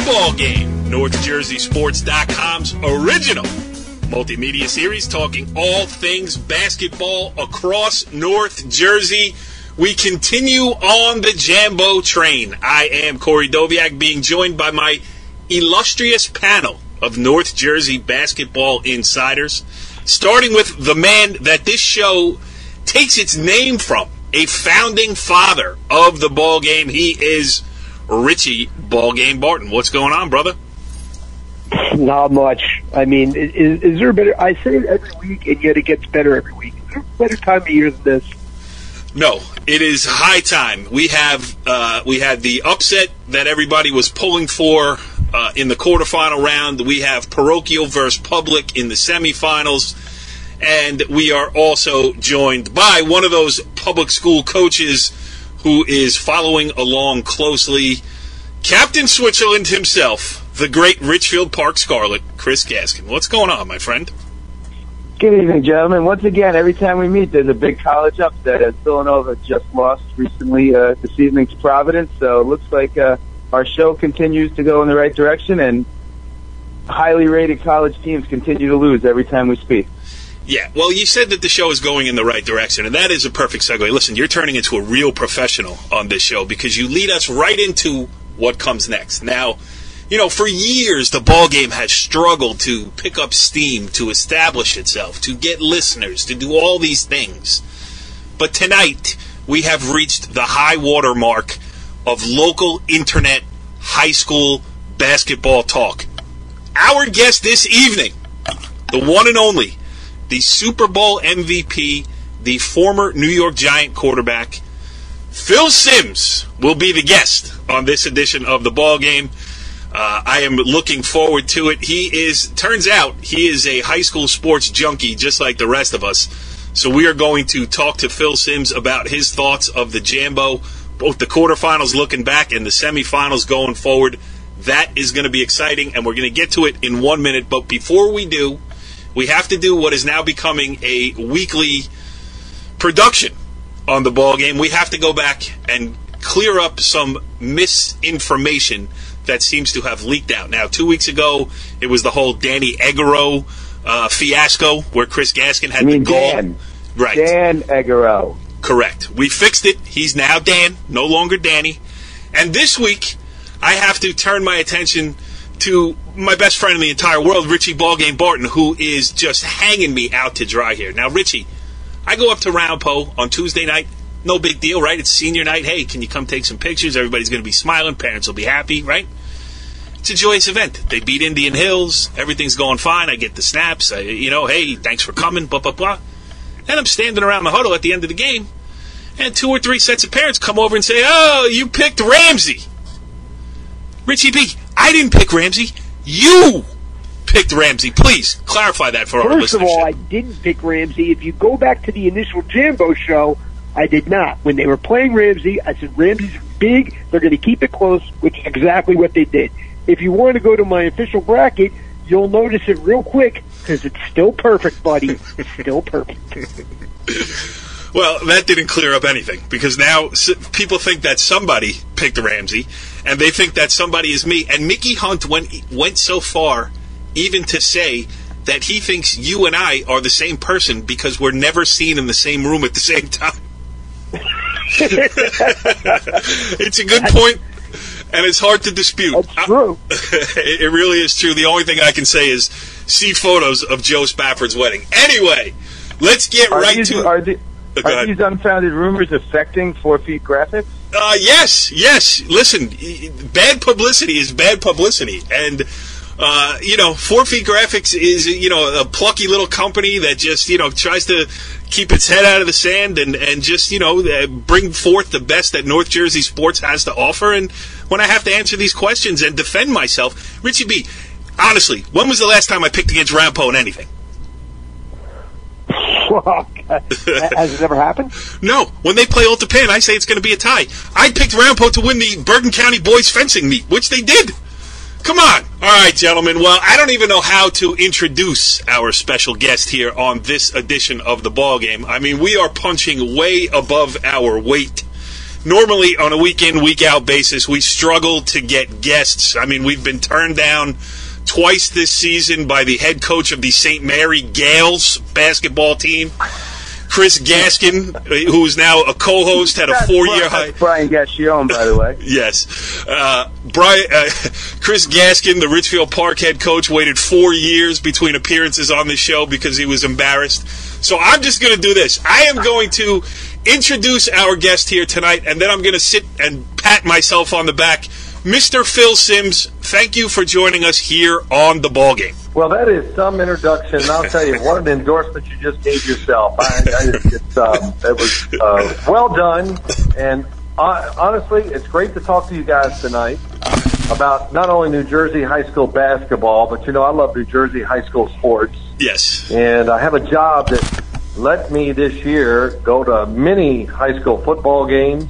Ballgame, NorthJerseySports.com's original multimedia series talking all things basketball across North Jersey. We continue on the Jambo train. I am Corey Doviak, being joined by my illustrious panel of North Jersey basketball insiders, starting with the man that this show takes its name from, a founding father of the Ballgame. He is Richie Ballgame Barton. What's going on, brother? Not much. I mean, is there a better... I say it every week, and yet it gets better every week. Is there a better time of year than this? No, it is high time. We had the upset that everybody was pulling for in the quarterfinal round. We have parochial versus public in the semifinals. And we are also joined by one of those public school coaches who is following along closely, Captain Switzerland himself, the great Richfield Park Scarlet, Chris Gaskin. What's going on, my friend? Good evening, gentlemen. Once again, every time we meet, there's a big college upset, as Villanova just lost recently this evening to Providence. So it looks like our show continues to go in the right direction, and highly rated college teams continue to lose every time we speak. Yeah, well, you said that the show is going in the right direction, and that is a perfect segue. Listen, you're turning into a real professional on this show because you lead us right into what comes next. Now, you know, for years, the Ballgame has struggled to pick up steam, to establish itself, to get listeners, to do all these things. But tonight, we have reached the high water mark of local internet high school basketball talk. Our guest this evening, the one and only, the Super Bowl MVP, the former New York Giant quarterback, Phil Simms, will be the guest on this edition of the Ballgame. I am looking forward to it. Turns out, he is a high school sports junkie just like the rest of us. So we are going to talk to Phil Simms about his thoughts of the Jambo, both the quarterfinals looking back and the semifinals going forward. That is going to be exciting, and we're going to get to it in 1 minute. But before we do, we have to do what is now becoming a weekly production on the Ballgame. We have to go back and clear up some misinformation that seems to have leaked out. Now, 2 weeks ago, it was the whole Danny Egoro fiasco where Chris Gaskin had the goal. Dan. Right. Dan Egoro. Correct. We fixed it. He's now Dan, no longer Danny. And this week, I have to turn my attention to my best friend in the entire world, Richie Ballgame Barton, who is just hanging me out to dry here. Now, Richie, I go up to Roundpo on Tuesday night. No big deal, right? It's senior night. Hey, can you come take some pictures? Everybody's going to be smiling. Parents will be happy, right? It's a joyous event. They beat Indian Hills. Everything's going fine. I get the snaps. Hey, thanks for coming, blah, blah, blah. And I'm standing around the huddle at the end of the game, and 2 or 3 sets of parents come over and say, oh, you picked Ramsey. Richie B., I didn't pick Ramsey. You picked Ramsey. Please clarify that for our listeners. First of all, I didn't pick Ramsey. If you go back to the initial Jambo show, I did not. When they were playing Ramsey, I said, Ramsey's big. They're going to keep it close, which is exactly what they did. If you want to go to my official bracket, you'll notice it real quick because it's still perfect, buddy. It's still perfect. Well, that didn't clear up anything because now people think that somebody picked Ramsey, and they think that somebody is me. And Mickey Hunt went so far even to say that he thinks you and I are the same person because we're never seen in the same room at the same time. It's a good point, and it's hard to dispute. That's true. It really is true. The only thing I can say is see photos of Joe Spafford's wedding. Anyway, let's get Are these unfounded rumors affecting 4 Feet Graphics? Yes. Listen, bad publicity is bad publicity. And, 4 Feet Graphics is, a plucky little company that just, tries to keep its head out of the sand and just, bring forth the best that North Jersey sports has to offer. And when I have to answer these questions and defend myself, Richie B., honestly, when was the last time I picked against Roundpo in anything? Has it ever happened? No. When they play Alta Pan, I say it's going to be a tie. I picked Roundpo to win the Bergen County boys fencing meet, which they did. Come on. All right, gentlemen. Well, I don't even know how to introduce our special guest here on this edition of the Ballgame. I mean, we are punching way above our weight. Normally, on a week-in, week-out basis, we struggle to get guests. I mean, we've been turned down twice this season by the head coach of the St. Mary Gales basketball team. Chris Gaskin, who is now a co-host, had a 4-year high. Brian Gassion, by the way. Yes. Chris Gaskin, the Richfield Park head coach, waited 4 years between appearances on this show because he was embarrassed. So I'm just going to do this. I am going to introduce our guest here tonight, and then I'm going to sit and pat myself on the back. Mr. Phil Simms, thank you for joining us here on the Ballgame. Well, that is some introduction, and I'll tell you, what an endorsement you just gave yourself. It was well done, and honestly, it's great to talk to you guys tonight about not only New Jersey high school basketball, but, I love New Jersey high school sports. Yes. And I have a job that let me this year go to many high school football games,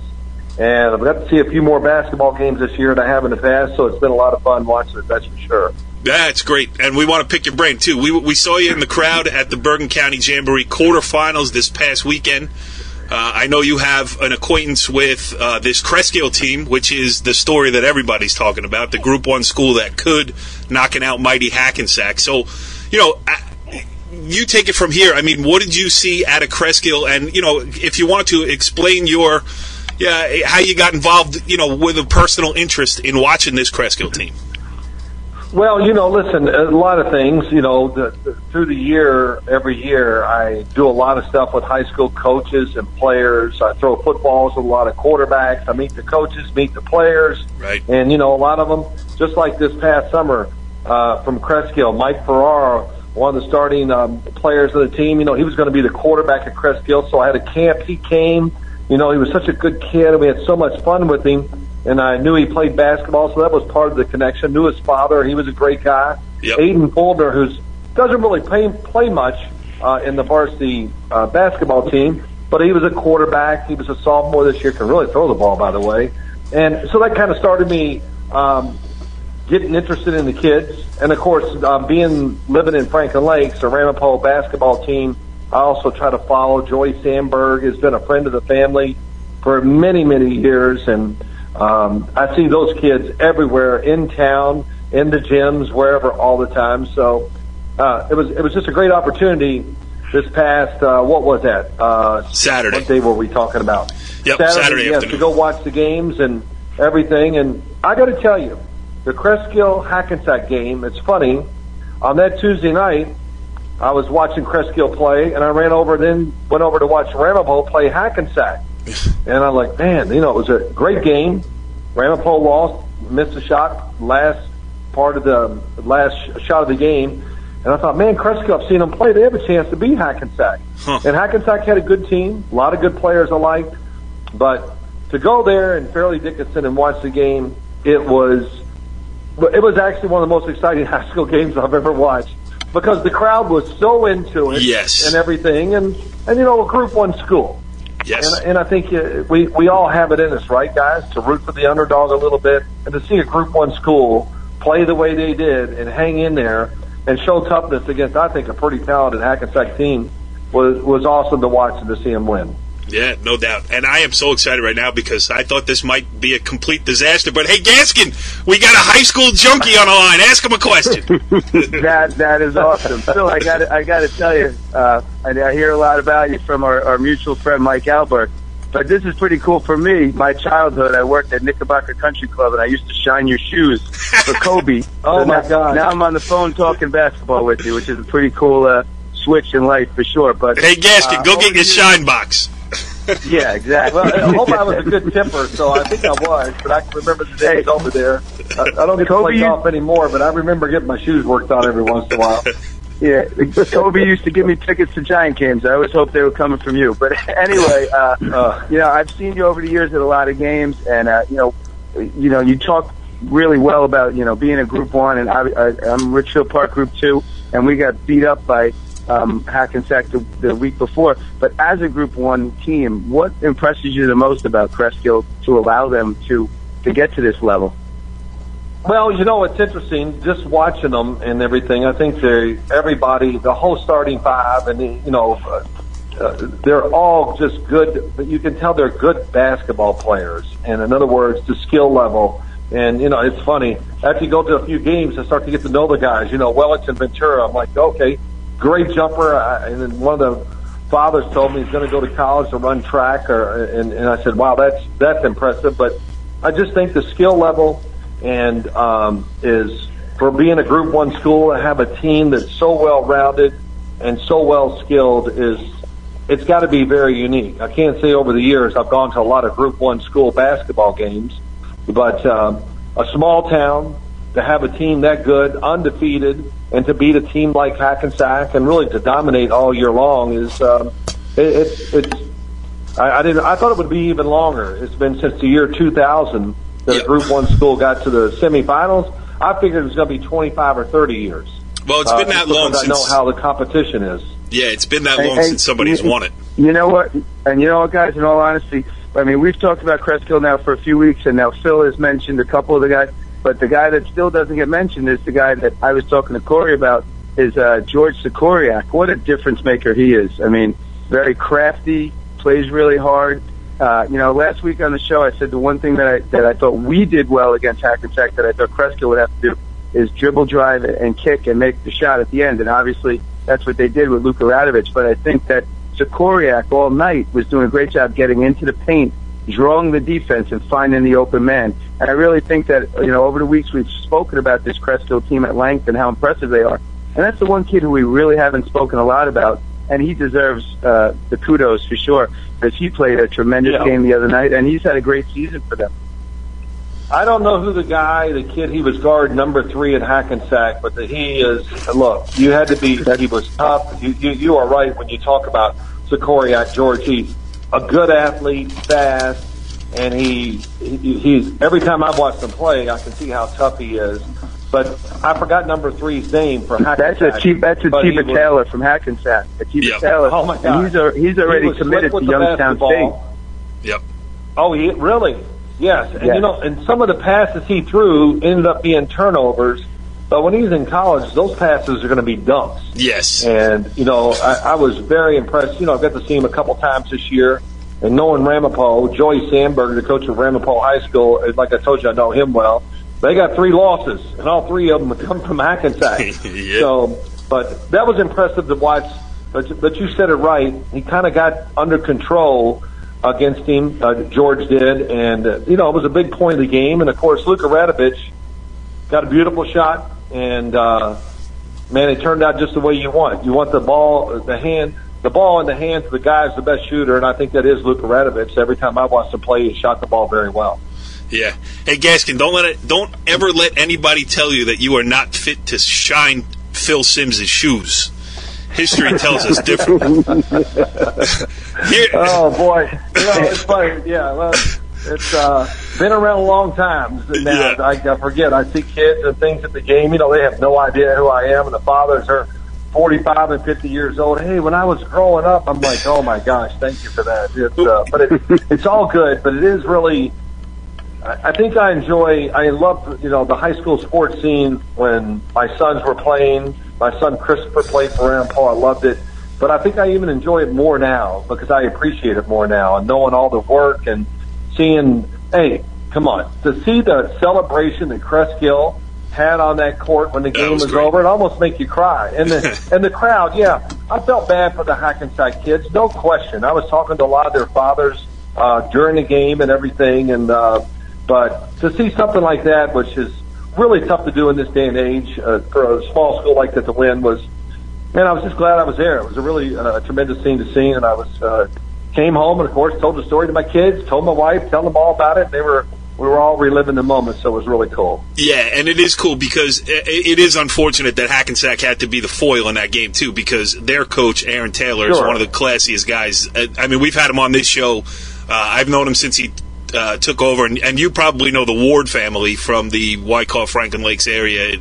and I've got to see a few more basketball games this year than I have in the past, so it's been a lot of fun watching it, that's for sure. That's great, and we want to pick your brain, too. We saw you in the crowd at the Bergen County Jamboree quarterfinals this past weekend. I know you have an acquaintance with this Cresskill team, which is the story that everybody's talking about, the Group 1 school that could, knocking out mighty Hackensack. So, you take it from here. I mean, what did you see out of Cresskill? And, if you want to explain how you got involved, with a personal interest in watching this Cresskill team. Well, listen, a lot of things, through the year, every year, I do a lot of stuff with high school coaches and players. I throw footballs with a lot of quarterbacks. I meet the coaches, meet the players. Right. And, a lot of them, just like this past summer from Cresskill, Mike Farrar, one of the starting players of the team, he was going to be the quarterback at Cresskill, so I had a camp. He came. He was such a good kid, and we had so much fun with him. And I knew he played basketball, so that was part of the connection. Knew his father; he was a great guy. Yep. Aiden Fuldner, who doesn't really play much in the varsity basketball team, but he was a quarterback. He was a sophomore this year; can really throw the ball, by the way. And so that kind of started me getting interested in the kids. And of course, living in Franklin Lakes, the Ramapo basketball team. I also try to follow. Joey Sandberg has been a friend of the family for many, many years, and I see those kids everywhere in town, in the gyms, wherever, all the time. So it was just a great opportunity this past, what was that? Saturday. What day were we talking about? Yep, Saturday yes, afternoon. to go watch the games and everything. And I got to tell you, the Cresskill Hackensack game, it's funny, on that Tuesday night, I was watching Cresskill play, and I went over to watch Ramapo play Hackensack. And I'm like, man, it was a great game. Ramapo lost, missed a shot, last shot of the game. And I thought, man, Cresskill, I've seen them play. They have a chance to beat Hackensack. Huh. And Hackensack had a good team, a lot of good players I liked. But to go there in Fairleigh Dickinson and watch the game, it was actually one of the most exciting high school games I've ever watched, because the crowd was so into it. Yes. And everything. And a Group 1 school. Yes. And I think we all have it in us, right, guys, to root for the underdog a little bit, and to see a Group 1 school play the way they did and hang in there and show toughness against, I think, a pretty talented Hackensack team was awesome to watch and to see them win. Yeah, no doubt. And I am so excited right now because I thought this might be a complete disaster. But, hey, Gaskin, we got a high school junkie on the line. Ask him a question. That is awesome. Phil, I got to tell you, I hear a lot about you from our mutual friend Mike Albert. But this is pretty cool for me. My childhood, I worked at Knickerbocker Country Club, and I used to shine your shoes for Kobe. My God. Now I'm on the phone talking basketball with you, which is a pretty cool switch in life for sure. But hey, Gaskin, go get your shine box. Yeah, exactly. Well, I hope I was a good tipper, so I think I was, but I can remember the days over there. I don't get to play golf anymore, but I remember getting my shoes worked on every once in a while. Yeah, Kobe used to give me tickets to Giant games. I always hoped they were coming from you. But anyway, I've seen you over the years at a lot of games, and you talk really well about being a Group 1, and I'm Richfield Park Group 2, and we got beat up by Hackensack the week before. But as a Group 1 team, what impresses you the most about Cresskill to allow them to get to this level? Well, it's interesting just watching them and everything. I think everybody, the whole starting five, and they're all just good. But you can tell they're good basketball players. And in other words, the skill level. And it's funny. After you go to a few games, I start to get to know the guys. Wellington, Ventura. I'm like, okay, great jumper. And then one of the fathers told me he's going to go to college to run track. And I said, wow, that's impressive. But I just think the skill level. And is for being a Group 1 school to have a team that's so well-rounded and so well-skilled it's got to be very unique. I can't say over the years I've gone to a lot of Group 1 school basketball games, but a small town to have a team that good, undefeated, and to beat a team like Hackensack and really to dominate all year long is I thought it would be even longer. It's been since the year 2000. The Group 1 school got to the semifinals. I figured it was going to be 25 or 30 years. Well, it's been that long since... I know how the competition is. Yeah, it's been that long since somebody's won it. You know what? And you know what, guys, in all honesty, I mean, we've talked about Cresskill now for a few weeks, and now Phil has mentioned a couple of the guys, but the guy that still doesn't get mentioned is the guy that I was talking to Corey about, is George Sikoriak. What a difference maker he is. I mean, very crafty, plays really hard. Last week on the show, I said the one thing that I thought we did well against Hackensack that I thought Cresskill would have to do is dribble, drive, and kick and make the shot at the end. And obviously, that's what they did with Luka Radovich. But I think that Sikoriak all night was doing a great job getting into the paint, drawing the defense, and finding the open man. And I really think that, over the weeks we've spoken about this Cresskill team at length and how impressive they are. And that's the one kid who we really haven't spoken a lot about. And he deserves the kudos for sure, because he played a tremendous game the other night, and he's had a great season for them. I don't know who the kid, he was guard number 3 at Hackensack, but he is, look, you had to be, he was tough. You are right when you talk about Sikoriak, George. He's a good athlete, fast, and he's every time I've watched him play, I can see how tough he is. But I forgot number 3's name for Hackensack. That's Atiba Taylor from Hackensack. Atiba Taylor. Oh my God. And he's already committed to Youngstown State. Yep. Oh, really? Yes. And and some of the passes he threw ended up being turnovers. But when he's in college, those passes are going to be dunks. Yes. And I was very impressed. I've got to see him a couple times this year. And knowing Ramapo, Joey Sandberg, the coach of Ramapo High School, like I told you, I know him well. They got 3 losses, and all 3 of them come from Hackensack. Yeah. So, but that was impressive to watch. But you said it right. He kind of got under control against him. George did, and it was a big point of the game. And of course, Luka Radovich got a beautiful shot, and man, it turned out just the way you want. You want the ball in the hands of the guy who's the best shooter, and I think that is Luka Radovich. Every time I watched him play, he shot the ball very well. Yeah. Hey, Gaskin, don't ever let anybody tell you that you are not fit to shine Phil Simms' shoes. History tells us different. Oh boy, it's funny. Yeah, well, it's been around a long time. Now I forget. I see kids and things at the game. They have no idea who I am, and the fathers are 45 and 50 years old. Hey, when I was growing up, I'm like, oh my gosh, thank you for that. But it's all good. But it is really. I think I love, the high school sports scene when my sons were playing. My son Christopher played for Ramapo. I loved it. But I think I even enjoy it more now because I appreciate it more now and knowing all the work and seeing, hey, come on, to see the celebration that Cresskill had on that court when the game was over, it almost makes you cry. And the crowd, I felt bad for the Hackensack kids, no question. I was talking to a lot of their fathers during the game and everything, and but to see something like that, which is really tough to do in this day and age for a small school like that to win, was, man, I was just glad I was there. It was a really tremendous scene to see, and I was came home and, of course, told the story to my kids, told my wife, told them all about it. We were all reliving the moment, so it was really cool. Yeah, and it is cool because it is unfortunate that Hackensack had to be the foil in that game, too, because their coach, Aaron Taylor, is one of the classiest guys. I mean, we've had him on this show. I've known him since he took over, and you probably know the Ward family from the Wyckoff, Franklin Lakes area.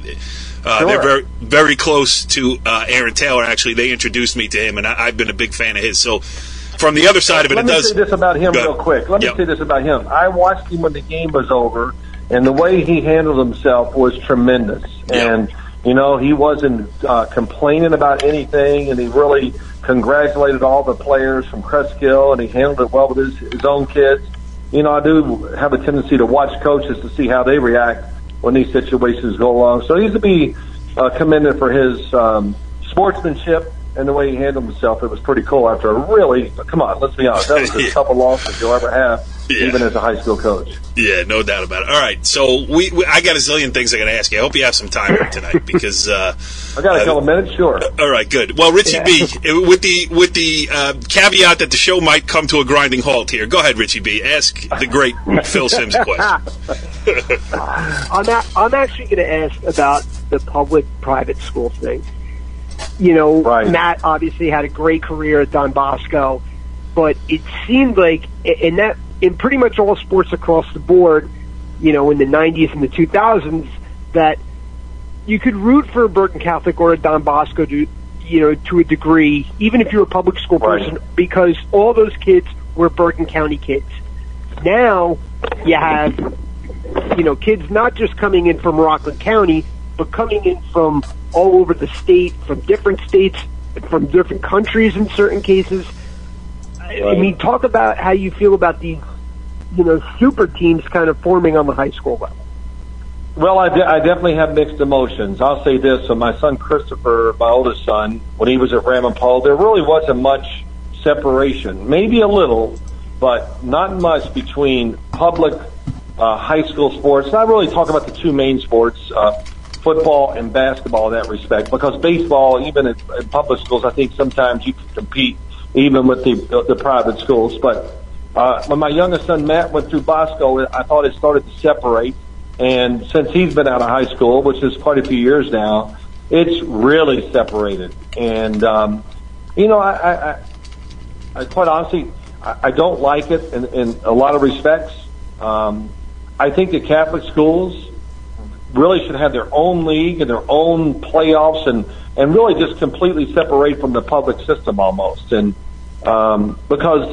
They're very, very close to Aaron Taylor. Actually, they introduced me to him, and I've been a big fan of his. So from the other side of it, Let me say this about him real quick. Let me say this about him. I watched him when the game was over, And the way he handled himself was tremendous. And, he wasn't complaining about anything, and he really congratulated all the players from Cresskill, and he handled it well with his own kids. I do have a tendency to watch coaches to see how they react when these situations go along. So he's to be commended for his sportsmanship and the way he handled himself. It was pretty cool after a really, come on, let's be honest, that was the toughest losses you'll ever have, even as a high school coach. Yeah, no doubt about it. All right, so I got a zillion things I got to ask you. I hope you have some time here tonight because I got a couple of minutes, sure. All right, good. Well, Richie B, with the caveat that the show might come to a grinding halt here. Go ahead, Richie B. Ask the great Phil Sims a question. I'm actually going to ask about the public-private school thing. Right. Matt obviously had a great career at Don Bosco, but it seemed like in pretty much all sports across the board, in the 90s and the 2000s, that you could root for a Bergen Catholic or a Don Bosco to a degree, even if you're a public school person, because all those kids were Bergen County kids. Now you have, kids not just coming in from Rockland County, but coming in from all over the state, from different states, from different countries in certain cases. I mean, talk about how you feel about these, super teams kind of forming on the high school level. Well, I definitely have mixed emotions. I'll say this. So my son Christopher, my oldest son, when he was at Ramapo, there really wasn't much separation. Maybe a little, but not much between public high school sports. And I really talk about the two main sports, football and basketball in that respect, because baseball, even in public schools, I think sometimes you can compete even with the private schools. But when my youngest son Matt went through Bosco, I thought it started to separate. And since he's been out of high school, which is quite a few years now, it's really separated. And, I quite honestly, I don't like it in a lot of respects. I think the Catholic schools really should have their own league and their own playoffs and really just completely separate from the public system almost. And because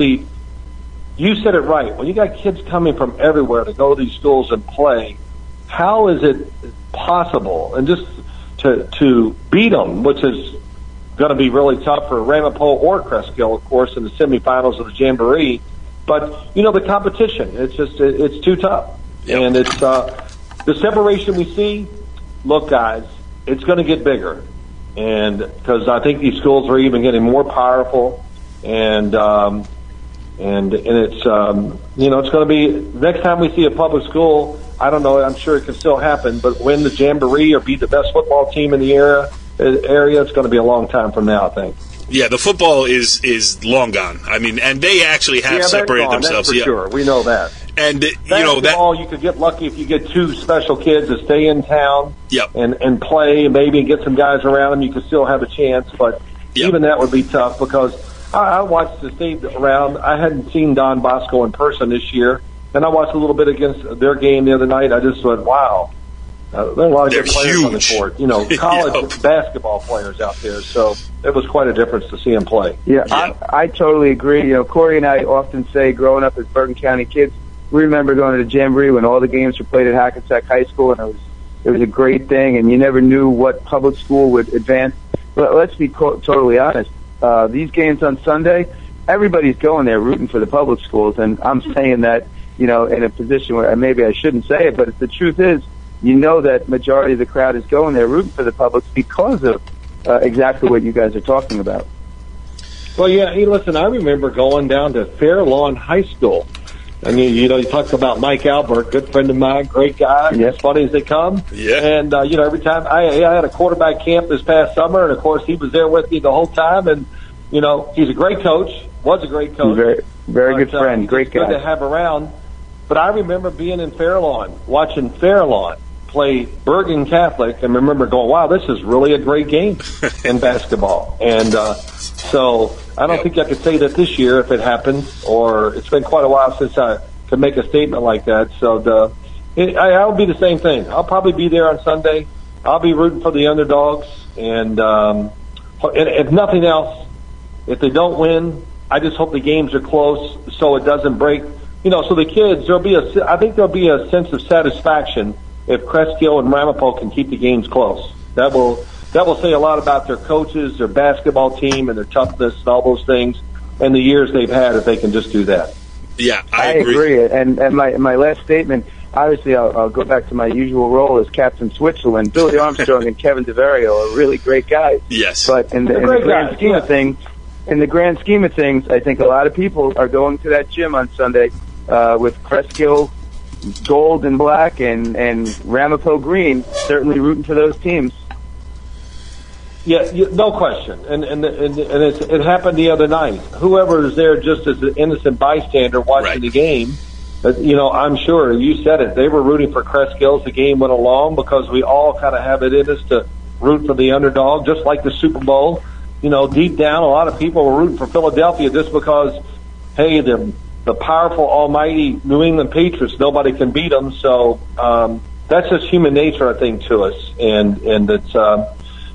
you said it right, when you got kids coming from everywhere to go to these schools and play, how is it possible? And just to beat them, which is going to be really tough for Ramapo or Cresskill, of course, in the semifinals of the Jamboree. But, the competition, it's too tough. Yep. And it's the separation we see, look, guys, it's going to get bigger. And because I think these schools are even getting more powerful. And it's, it's going to be, next time we see a public school, I don't know, I'm sure it can still happen, but win the Jamboree or be the best football team in the area, it's going to be a long time from now, I think. Yeah, the football is long gone. I mean, and they actually have separated themselves. That's for sure. We know that. And you could get lucky if you get two special kids that stay in town. Yep. And play, and maybe get some guys around them. You could still have a chance, but even that would be tough because I watched the state around. I hadn't seen Don Bosco in person this year, and I watched a little bit against their game the other night. I just went, wow. There are a lot of good players on the court. College basketball players out there. So it was quite a difference to see them play. Yeah, I totally agree. Corey and I often say, growing up as Bergen County kids, we remember going to the Jamboree when all the games were played at Hackensack High School, and it was a great thing, and you never knew what public school would advance. But let's be totally honest. These games on Sunday, everybody's going there rooting for the public schools, and I'm saying that, in a position where maybe I shouldn't say it, but the truth is, that majority of the crowd is going there rooting for the public because of exactly what you guys are talking about. Well, yeah, hey, listen, I remember going down to Fair Lawn High School. I mean, you talk about Mike Albert, good friend of mine, great guy, as funny as they come. Yeah. And, every time I had a quarterback camp this past summer, and, of course, he was there with me the whole time. And, he's a great coach, was a great coach. Very, very good friend, great guy. Good to have around. But I remember being in Fair Lawn, watching Fair Lawn play Bergen Catholic, and remember going, wow, this is really a great game in basketball. And so I don't think I could say that this year if it happened, or it's been quite a while since I could make a statement like that. So I'll be the same thing. I'll probably be there on Sunday. I'll be rooting for the underdogs. And if nothing else, if they don't win, I just hope the games are close so it doesn't break so the kids, I think there'll be a sense of satisfaction if Cresskill and Ramapo can keep the games close. That will say a lot about their coaches, their basketball team, and their toughness and all those things, and the years they've had if they can just do that. Yeah, I agree. And my last statement, obviously I'll go back to my usual role as Captain Switzerland. Billy Armstrong and Kevin DeVario are really great guys. Yes. But in the grand scheme of things, I think a lot of people are going to that gym on Sunday with Cresskill gold and black and Ramapo green, certainly rooting for those teams. Yeah, no question. And it happened the other night. Whoever is there just as an innocent bystander watching the game, I'm sure, you said it, they were rooting for Cresskill as the game went along, because we all kind of have it in us to root for the underdog, just like the Super Bowl. Deep down, a lot of people were rooting for Philadelphia just because, hey, the powerful, almighty New England Patriots, nobody can beat them. So that's just human nature, I think, to us, and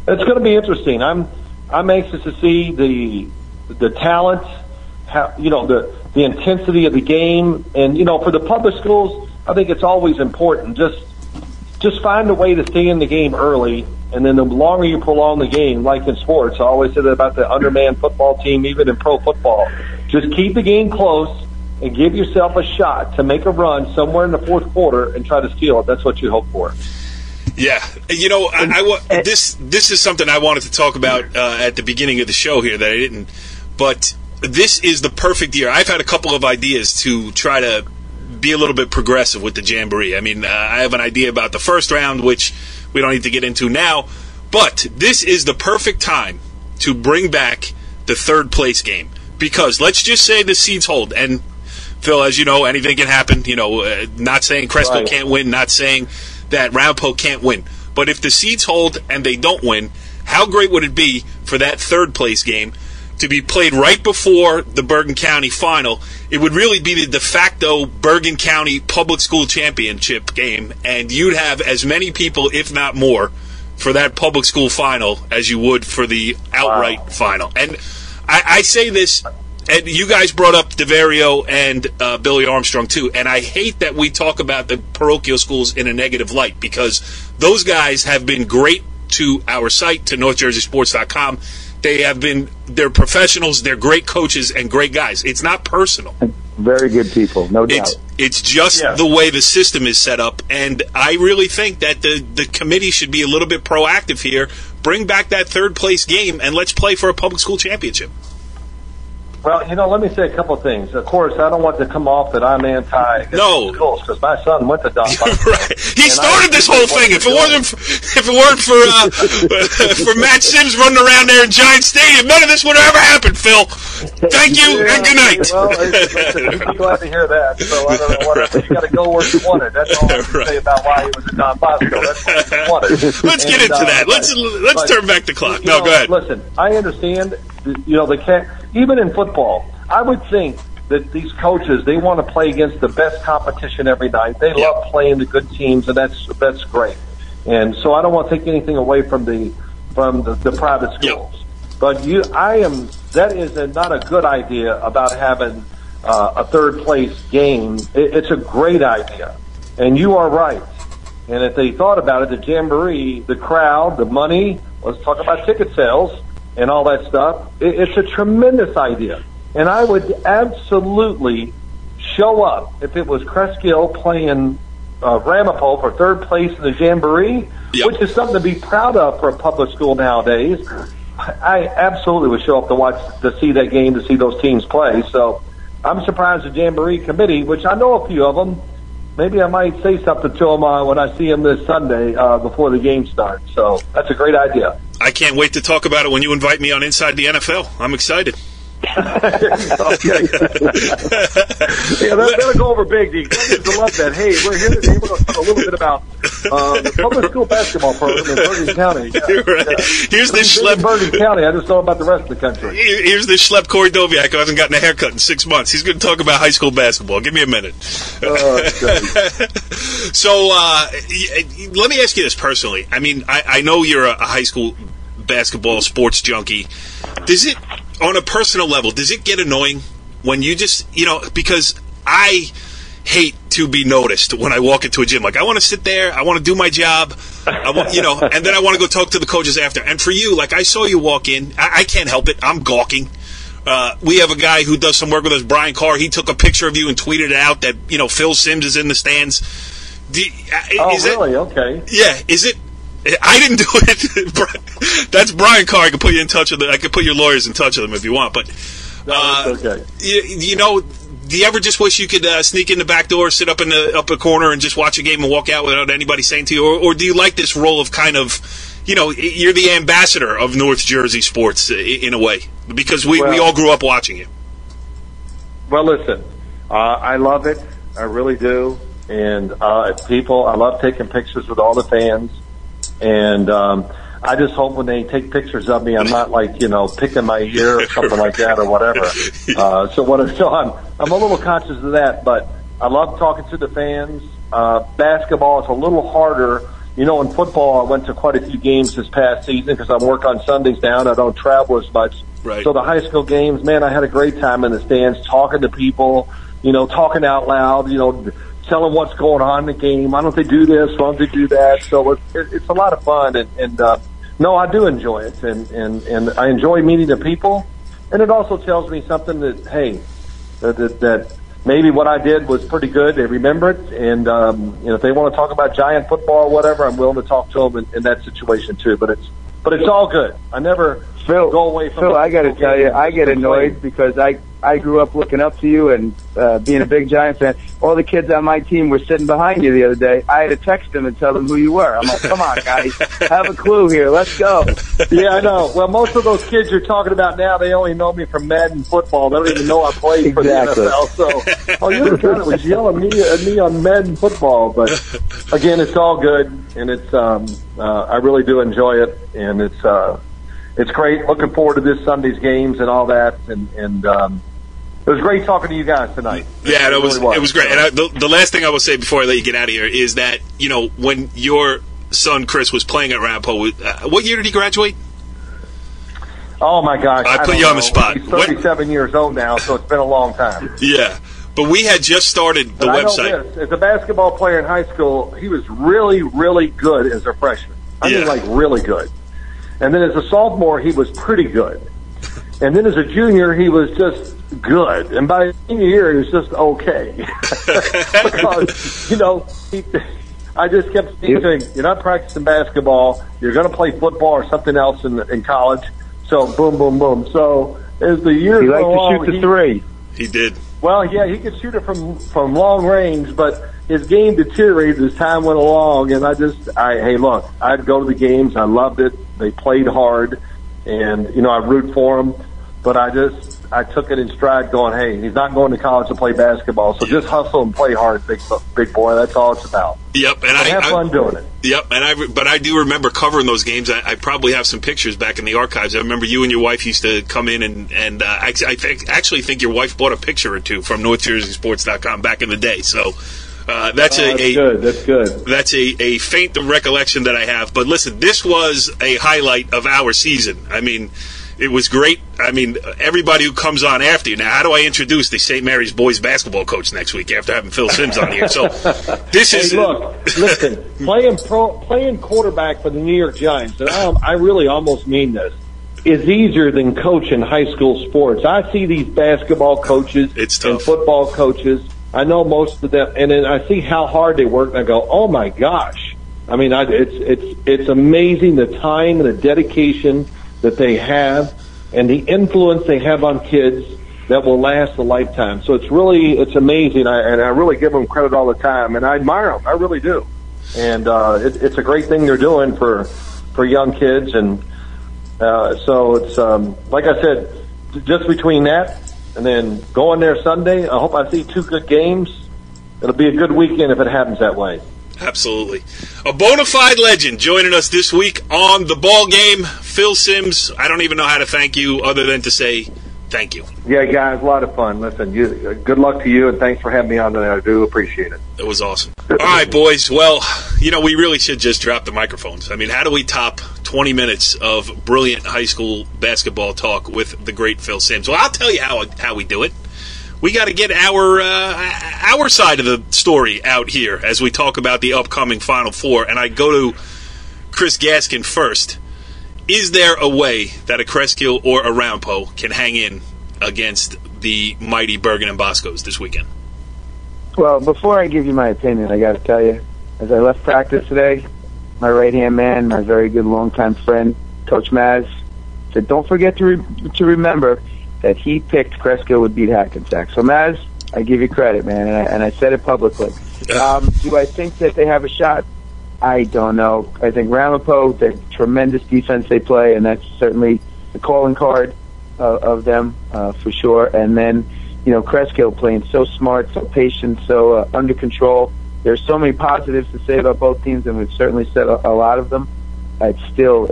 it's going to be interesting. I'm anxious to see the talent, the intensity of the game, and for the public schools, I think it's always important. Just find a way to stay in the game early, and then the longer you prolong the game, like in sports, I always say that about the undermanned football team, even in pro football. Just keep the game close and give yourself a shot to make a run somewhere in the fourth quarter and try to steal it. That's what you hope for. Yeah, this is something I wanted to talk about at the beginning of the show here that I didn't, but this is the perfect year. I've had a couple of ideas to try to be a little bit progressive with the Jamboree. I mean, I have an idea about the first round, which we don't need to get into now, but this is the perfect time to bring back the third place game, because let's just say the seeds hold, and Phil, as you know, anything can happen. Not saying Crespo can't win, not saying that Ramapo can't win. But if the seeds hold and they don't win, how great would it be for that third place game to be played right before the Bergen County final? It would really be the de facto Bergen County Public School Championship game, and you'd have as many people, if not more, for that public school final as you would for the outright final. And I say this, and you guys brought up DeVario and Billy Armstrong too, and I hate that we talk about the parochial schools in a negative light, because those guys have been great to our site, to NorthJerseySports.com. They're professionals, they're great coaches and great guys. It's not personal. Very good people, no doubt. It's just the way the system is set up, and I really think that the committee should be a little bit proactive here. Bring back that third place game, and let's play for a public school championship. Well, let me say a couple of things. Of course, I don't want to come off that I'm anti schools, because my son went to Don Bosco. Right. He started this whole thing. If it weren't for Matt Sims running around there in Giant Stadium, none of this would have ever happened, Phil. Thank you, and good night. Well, I'm glad to hear that. So I don't know what you got to go where you want it. That's all I can say about why he was at Don Bosco. That's what he wanted. Let's get into that. Let's turn back the clock. No, go ahead. Listen, I understand. They can't. Even in football, I would think that these coaches, they want to play against the best competition every night. They love playing the good teams, and that's great. And so I don't want to take anything away from the private schools. But that is not a good idea about having a third place game. It's a great idea, and you are right. And if they thought about it, the Jamboree, the crowd, the money, let's talk about ticket sales and all that stuff, it's a tremendous idea. And I would absolutely show up if it was Cresskill playing Ramapo for third place in the Jamboree, which is something to be proud of for a public school nowadays. I absolutely would show up to see that game, to see those teams play. So I'm surprised the Jamboree committee, which I know a few of them, maybe I might say something to them when I see them this Sunday before the game starts. So that's a great idea. I can't wait to talk about it when you invite me on Inside the NFL. I'm excited. That'll go over big. The executives love that. Hey, we're here today. We're going to talk a little bit about the public school basketball program in Bergen County. Right. Here's this schlep. Bergen County. I just know about the rest of the country. Here's this schlep Corey Doviak who hasn't gotten a haircut in 6 months. He's going to talk about high school basketball. Give me a minute. So let me ask you this personally. I mean, I know you're a high school basketball sports junkie. Does it, on a personal level, does it get annoying when you just, because I hate to be noticed when I walk into a gym. Like, I want to sit there, I want to do my job, and then I want to go talk to the coaches after. And for you, like, I saw you walk in. I can't help it. I'm gawking. We have a guy who does some work with us, Brian Carr. He took a picture of you and tweeted it out that, Phil Simms is in the stands. Really? Okay. Yeah. Is it? I didn't do it. That's Brian Carr. I could put you in touch with I could put your lawyers in touch with them if you want. But no, that's okay. Do you ever just wish you could sneak in the back door, sit up in the upper corner, and just watch a game and walk out without anybody saying to you, or do you like this role of kind of, you're the ambassador of North Jersey sports in a way, because we all grew up watching you. Well, listen, I love it. I really do. And I love taking pictures with all the fans. And I just hope when they take pictures of me, I'm not picking my ear or something like that or whatever. I'm a little conscious of that, but I love talking to the fans. Basketball is a little harder. In football, I went to quite a few games this past season because I work on Sundays now and I don't travel as much. Right. So the high school games, man, I had a great time in the stands talking to people, talking out loud, tell them what's going on in the game. Why don't they do this? Why don't they do that? So it's a lot of fun, and no, I do enjoy it, and I enjoy meeting the people, and it also tells me something that, hey, that maybe what I did was pretty good. They remember it, and if they want to talk about Giant football or whatever, I'm willing to talk to them in that situation too. But it's all good. I never go away from Phil, I got to tell you, I get annoyed because I grew up looking up to you and being a big Giant fan. All the kids on my team were sitting behind you the other day. I had to text them and tell them who you were. I'm like, come on, guys, have a clue here. Let's go. Yeah, I know. Well, most of those kids you're talking about now, they only know me from Madden football. They don't even know I played for the NFL. So, you're the guy that was yelling at me on Madden football. But again, it's all good, and it's I really do enjoy it, and it's great. Looking forward to this Sunday's games and all that, and it was great talking to you guys tonight. Yeah, it was great. And the last thing I will say before I let you get out of here is that, when your son Chris was playing at Ramapo, what year did he graduate? Oh my gosh! I put you on the spot. He's 37 years old now, so it's been a long time. Yeah, but we had just started the website. I know this. As a basketball player in high school, he was really, really good as a freshman. I mean, really good. And then as a sophomore, he was pretty good. And then as a junior, he was just good. And by senior year, he was just okay. Because, I just kept saying, you're not practicing basketball. You're going to play football or something else in college. So, boom, boom, boom. So, as the years go on, he liked to shoot the three. He did. Well, yeah, he could shoot it from long range, but his game deteriorated as time went along. And hey, look, I'd go to the games. I loved it. They played hard, and I root for them. But I took it in stride, going, hey, he's not going to college to play basketball, so just hustle and play hard, big boy. That's all it's about. Yep, and have fun doing it. Yep, but I do remember covering those games. I probably have some pictures back in the archives. I remember you and your wife used to come in, and I actually think your wife bought a picture or two from NorthJerseySports.com back in the day. So. That's good. That's good. That's a faint recollection that I have. But listen, this was a highlight of our season. I mean, it was great. I mean, everybody who comes on after you. Now, how do I introduce the St. Mary's boys basketball coach next week after having Phil Simms on here? So this is. Hey, look, listen, playing quarterback for the New York Giants, and I really almost mean this, is easier than coaching high school sports. I see these basketball coaches and football coaches. I know most of them, and then I see how hard they work, and I go, "Oh my gosh!" I mean, it's amazing the time and the dedication that they have, and the influence they have on kids that will last a lifetime. So it's amazing, and I really give them credit all the time, and I admire them. I really do, and it's a great thing they're doing for young kids, and so it's like I said, just between that. And then going there Sunday, I hope I see two good games. It'll be a good weekend if it happens that way. Absolutely. A bona fide legend joining us this week on the ball game. Phil Simms, I don't even know how to thank you other than to say thank you. Yeah, guys, a lot of fun. Listen, good luck to you, and thanks for having me on today. I do appreciate it. It was awesome. All right, boys. Well, we really should just drop the microphones. I mean, how do we top 20 minutes of brilliant high school basketball talk with the great Phil Simms? Well, I'll tell you how we do it. we got to get our side of the story out here as we talk about the upcoming Final Four. And I go to Chris Gaskin first. Is there a way that a Kreskill or a Rampo can hang in against the mighty Bergen and Boscos this weekend? Well, before I give you my opinion, I got to tell you, as I left practice today, my right-hand man, my very good longtime friend, Coach Maz, said, don't forget to remember that he picked Kreskill would beat Hackensack. So, Maz, I give you credit, man, and I said it publicly. Do I think that they have a shot? I don't know. I think Ramapo, the tremendous defense they play, and that's certainly the calling card of them for sure. And then, Kreskill playing so smart, so patient, so under control. There's so many positives to say about both teams, and we've certainly said a lot of them. It's going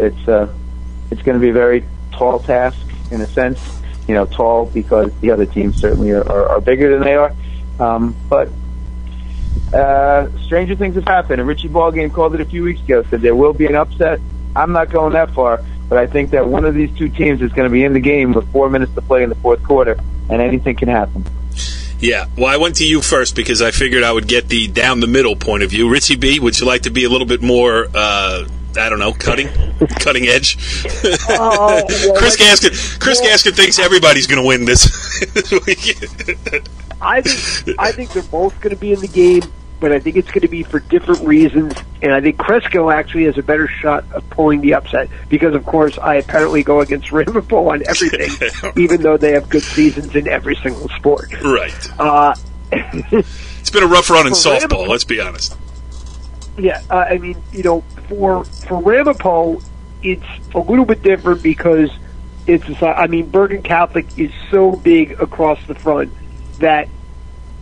to be a very tall task in a sense. Tall because the other teams certainly are bigger than they are. But stranger things have happened. And Richie Ballgame called it a few weeks ago, said there will be an upset. I'm not going that far, but I think that one of these two teams is going to be in the game with 4 minutes to play in the fourth quarter, and anything can happen. Yeah, well, I went to you first because I figured I would get the down-the-middle point of view. Richie B., would you like to be a little bit more, cutting edge? Chris Gaskin thinks everybody's going to win this weekend. I think they're both going to be in the game, but I think it's going to be for different reasons, and I think Kreskill actually has a better shot of pulling the upset because, of course, I apparently go against Ramapo on everything, even though they have good seasons in every single sport. Right. It's been a rough run in softball, let's be honest. Yeah, for Ramapo, it's a little bit different because Bergen Catholic is so big across the front that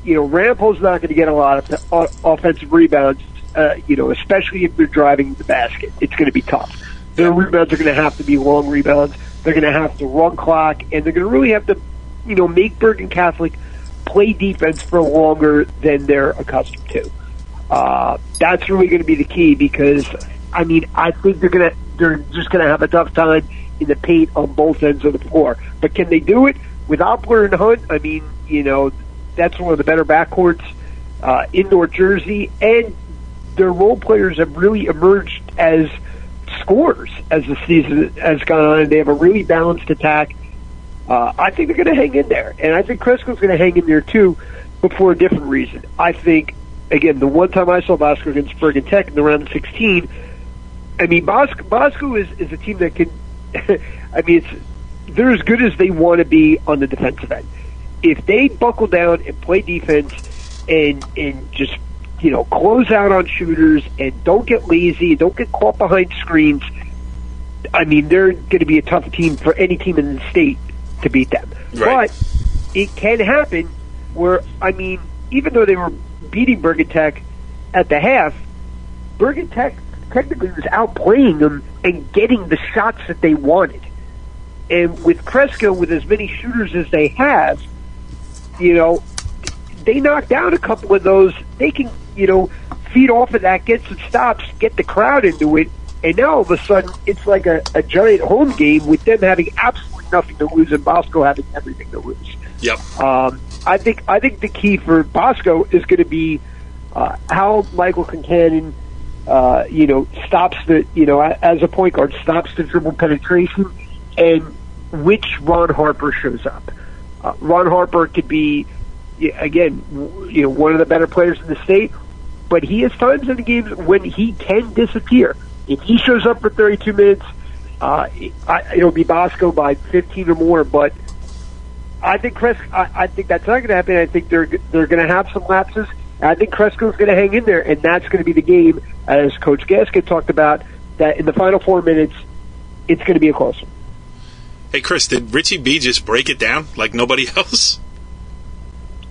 Ramapo's not going to get a lot of offensive rebounds, especially if they're driving the basket. It's going to be tough. Their rebounds are going to have to be long rebounds. They're going to have to run clock, and they're going to really have to, make Bergen Catholic play defense for longer than they're accustomed to. That's really going to be the key because, I think they're just going to have a tough time in the paint on both ends of the floor. But can they do it with Oppler and Hunt? That's one of the better backcourts in North Jersey, and their role players have really emerged as scorers as the season has gone on, and they have a really balanced attack. I think they're going to hang in there, and I think Kreskill's going to hang in there too, but for a different reason. I think, again, the one time I saw Bosco against Bergen Tech in the round of 16, Bosco is a team that can, they're as good as they want to be on the defensive end. If they buckle down and play defense and just, close out on shooters and don't get lazy, don't get caught behind screens, they're going to be a tough team for any team in the state to beat them. Right. But it can happen where, even though they were beating Bergen Tech at the half, Bergen Tech technically was outplaying them and getting the shots that they wanted. And with Kreskill, with as many shooters as they have, they knock down a couple of those. They can, feed off of that, get some stops, get the crowd into it, and now all of a sudden it's like a giant home game with them having absolutely nothing to lose and Bosco having everything to lose. Yep. I think the key for Bosco is going to be how Michael Concannon, stops the, as a point guard, stops the dribble penetration, and which Ron Harper shows up. Ron Harper could be, again, one of the better players in the state, but he has times in the games when he can disappear. If he shows up for 32 minutes, it'll be Bosco by 15 or more. But I think I think that's not going to happen. I think they're going to have some lapses. I think Kresko's going to hang in there, and that's going to be the game, as Coach Gaskin talked about, that in the final 4 minutes, it's going to be a close one. Hey, Chris, did Richie B just break it down like nobody else?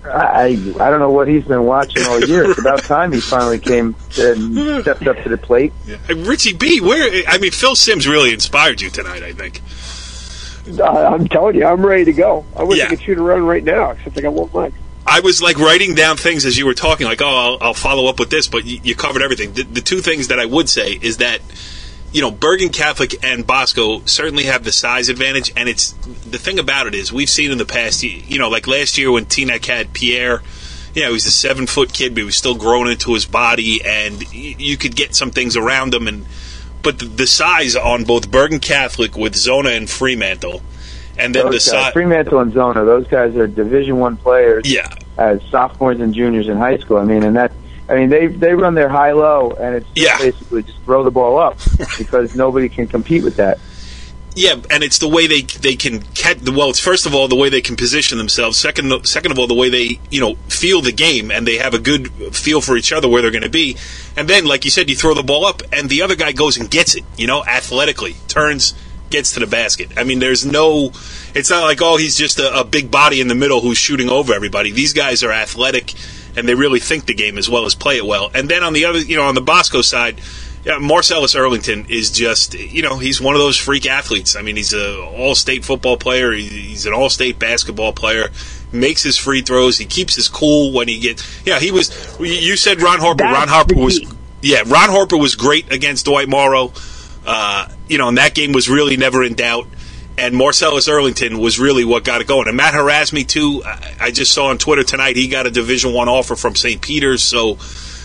I don't know what he's been watching all year. It's about time he finally came and stepped up to the plate. Yeah. Richie B, Phil Simms really inspired you tonight, I think. I'm telling you, I'm ready to go. I wish I could shoot around right now, except I got one leg. I was writing down things as you were talking, I'll follow up with this, but you covered everything. The two things that I would say is that Bergen Catholic and Bosco certainly have the size advantage, and it's the thing about it is we've seen in the past, like last year when Teaneck had Pierre, he was a 7-foot kid, but he was still growing into his body, and you could get some things around him, but the size on both Bergen Catholic with Zona and Fremantle, and then the size Fremantle and Zona, those guys are Division I players. Yeah. As sophomores and juniors in high school. They run their high-low, and it's basically just throw the ball up because nobody can compete with that. Yeah, and it's the way they can catch. Well, it's first of all the way they can position themselves. Second of all, the way they feel the game, and they have a good feel for each other where they're going to be. And then, like you said, you throw the ball up, and the other guy goes and gets it. Athletically turns, gets to the basket. There's no. It's not like he's just a big body in the middle who's shooting over everybody. These guys are athletic, and they really think the game as well as play it well. And then on the other, on the Bosco side. Yeah, Marcellus Earlington is just, he's one of those freak athletes. He's an all-state football player. He's an all-state basketball player. Makes his free throws. He keeps his cool when he gets. Yeah, he was. You said Ron Harper. Ron Harper was great against Dwight Morrow. And that game was really never in doubt. And Marcellus Earlington was really what got it going. And Matt Harasmi too. I just saw on Twitter tonight he got a Division I offer from St. Peter's. So.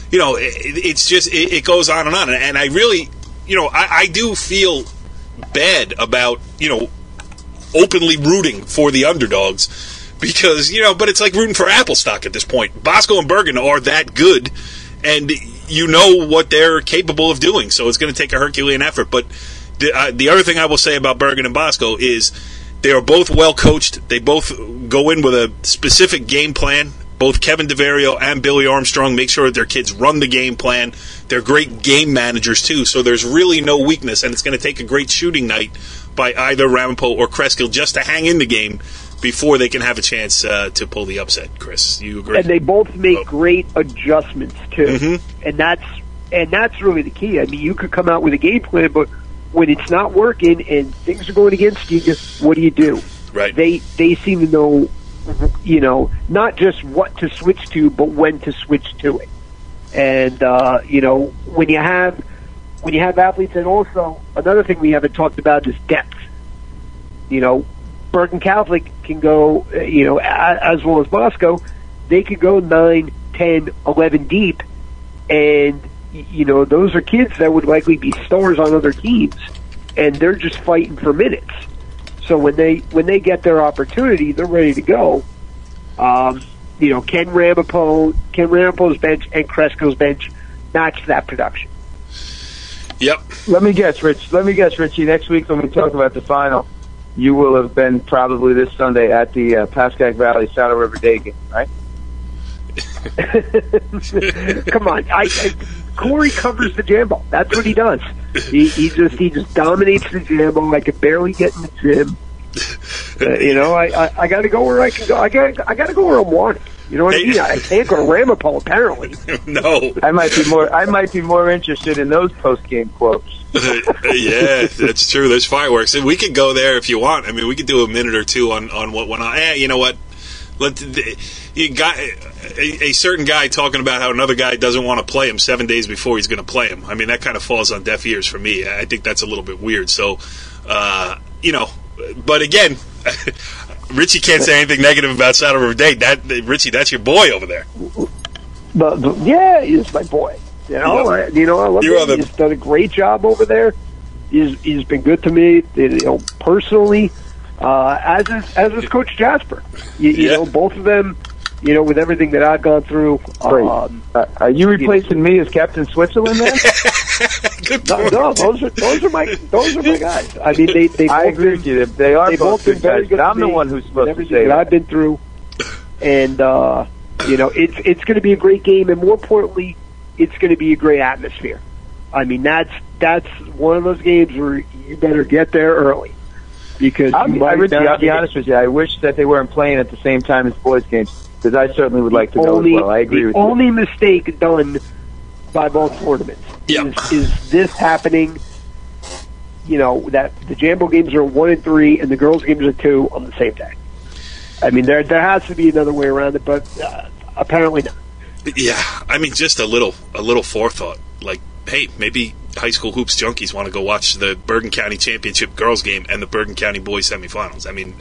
It's just it goes on. And I really, I do feel bad about, openly rooting for the underdogs because, but it's like rooting for Apple stock at this point. Bosco and Bergen are that good, and what they're capable of doing. So it's going to take a Herculean effort. But the other thing I will say about Bergen and Bosco is they are both well coached. They both go in with a specific game plan. Both Kevin DeVario and Billy Armstrong make sure that their kids run the game plan. They're great game managers, too, so there's really no weakness, and it's going to take a great shooting night by either Ramapo or Kreskill just to hang in the game before they can have a chance to pull the upset. Chris, you agree? And they both make great adjustments, too. Mm-hmm. And that's really the key. You could come out with a game plan, but when it's not working and things are going against you, what do you do? Right. They seem to know... not just what to switch to, but when to switch to it. And when you have athletes, and also another thing we haven't talked about is depth. Bergen Catholic can go, as well as Bosco, they could go 9, 10, 11 deep, and those are kids that would likely be stars on other teams, and they're just fighting for minutes. So when they get their opportunity, they're ready to go. Can Ramapo's bench and Kreskill's bench match that production? Yep. Let me guess, Richie. Next week when we talk about the final, you will have been probably this Sunday at the Pascack Valley Saddle River Day game, right? Come on, Corey covers the Jambo. That's what he does. He just dominates the Jambo. I could barely get in the gym. I got to go where I can go. I got to go where I'm wanted. You know what I mean? I can't go to Ramapo apparently. No, I might be more interested in those post game quotes. Yeah, that's true. There's fireworks, and we could go there if you want. We could do a minute or two on what went on. You know what? A certain guy talking about how another guy doesn't want to play him 7 days before he's going to play him. That kind of falls on deaf ears for me. I think that's a little bit weird. So, but again, Richie can't say anything negative about Saddle River Day. Richie, that's your boy over there. Yeah, he's my boy. I love him. He's done a great job over there. He's been good to me, personally. As is Coach Jasper. Both of them, with everything that I've gone through. Are you replacing me as Captain Switzerland then? No, those are my guys. They I agree with you. They are both good guys. I'm the one who's supposed to say that. I've been through, and it's going to be a great game, and more importantly, it's going to be a great atmosphere. That's one of those games where you better get there early. Because I'll be honest with you. I wish that they weren't playing at the same time as boys' games, because I certainly would like to go as well. I agree with you. The only mistake done by both tournaments is this happening. That the Jambo games are 1 and 3, and the girls' games are 2 on the same day. There has to be another way around it, but apparently not. Yeah, just a little forethought. Like, hey, maybe high school hoops junkies want to go watch the Bergen County Championship girls game and the Bergen County boys semifinals. I mean,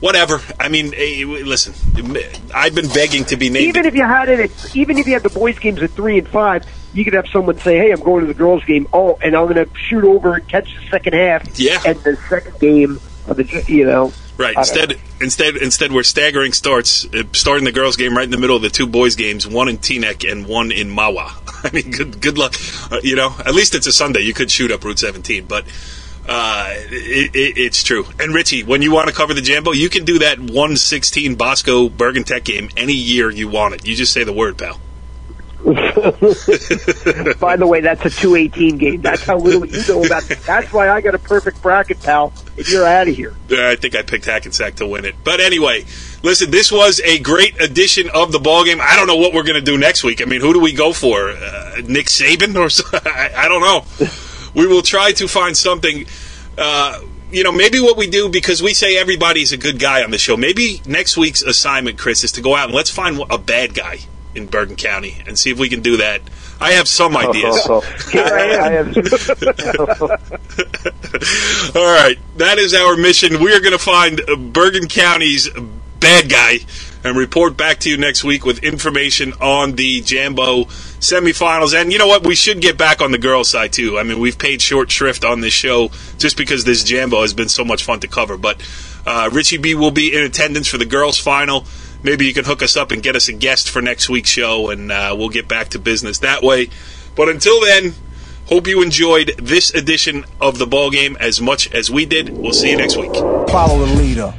whatever. I mean, hey, listen, I've been begging to be named. Even if you had the boys games at 3 and 5, you could have someone say, "Hey, I'm going to the girls game. Oh, and I'm going to shoot over and catch the second half." Yeah. And the second game of the, Right. Instead, we're staggering starts, starting the girls' game right in the middle of the two boys' games, one in Teaneck and one in Mawa. I mean, good luck. At least it's a Sunday. You could shoot up Route 17, but it's true. And Richie, when you want to cover the Jambo, you can do that 116 Bosco Bergen Tech game any year you want it. You just say the word, pal. By the way, that's a 218 game. That's how little you know about it. That's why I got a perfect bracket, pal, and you're out of here. I think I picked Hackensack to win it. But anyway, listen, this was a great edition of the ballgame. I don't know what we're going to do next week. I mean, who do we go for? Nick Saban? I don't know. We will try to find something. Maybe what we do, because we say everybody's a good guy on the show, maybe next week's assignment, Chris, is to go out and let's find a bad guy in Bergen County and see if we can do that. I have some ideas. Here I am. All right, that is our mission. We are going to find Bergen County's bad guy and report back to you next week with information on the Jambo semifinals. And you know what? We should get back on the girls' side, too. I mean, we've paid short shrift on this show just because this Jambo has been so much fun to cover. But Richie B will be in attendance for the girls' final. Maybe you can hook us up and get us a guest for next week's show, and we'll get back to business that way. But until then, hope you enjoyed this edition of the ballgame as much as we did. We'll see you next week. Follow the leader.